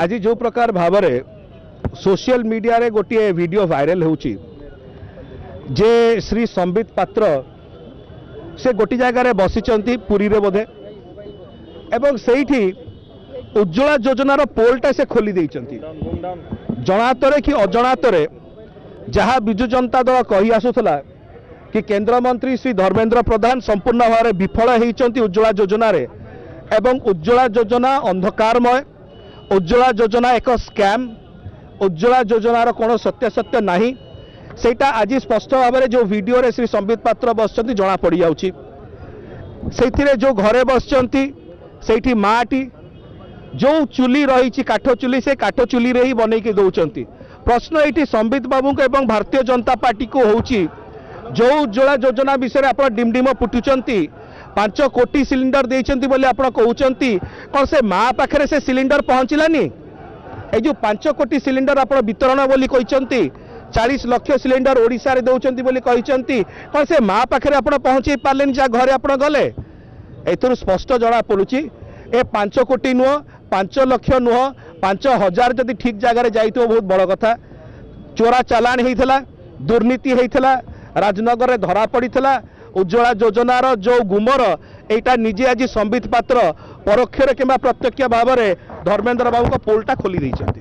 आज जो प्रकार भाव सोशल मीडिया रे गोटे वीडियो वायरल होची जे श्री संबित पात्र से गोटे जगार बसी पुरी रे बोधे एवं सेठी उज्ज्वला योजनार पोलटा से खोली देइचंती जनातरे कि अजनातरे जहाँ विजु जनता दल कही आसुला कि केंद्र मंत्री श्री धर्मेंद्र प्रधान संपूर्ण भाव में विफल होती उज्ज्वला योजना रे एवं उज्ज्वला योजना अंधकारमय उज्ज्वला योजना एक स्कैम उज्ज्वला योजनार कौन सत्य नहीं सेटा आज स्पष्ट भाव में जो वीडियो रे श्री संबित पात्र बसचंती जना पड़ जाउची से जो घरे बसचंती माटी जो चुली रही काठ चुली से काठ चुली रे ही बनईकी दौरान प्रश्न ये संबित बाबू को एवं भारतीय जनता पार्टी को होची जो उज्ज्वला योजना विषय आप डिमडिम पुटुचंती 5 कोटी सिलिंडर देइचंती बोली आप कहउचंती कौन से माँ पाखे से सिलिंडर पहुँचलानी ए जो 5 कोटी सिलिंडर आप वितरण बोली कहते 40 लाख सिलिंडर ओडिशा रे दौरान बोली कहते कौन से माँ पाखे आप पहुँचे पारे जहाँ घरे आप गले एथुर स्पष्ट जना पड़ुची ए 5 कोटी नुह 5 लाख नुह 5,000 जदि ठीक जगह जाइतो बहुत बड़ कथा चोरा चालान होता दुर्नीति होता राजनगर धरा पड़ा उज्ज्वला योजनार जो गुमर एटा निजे आज संबित पात्र परोक्ष कि प्रत्यक्ष भाव में धर्मेंद्र बाबू को पोलटा खोली देइछंती।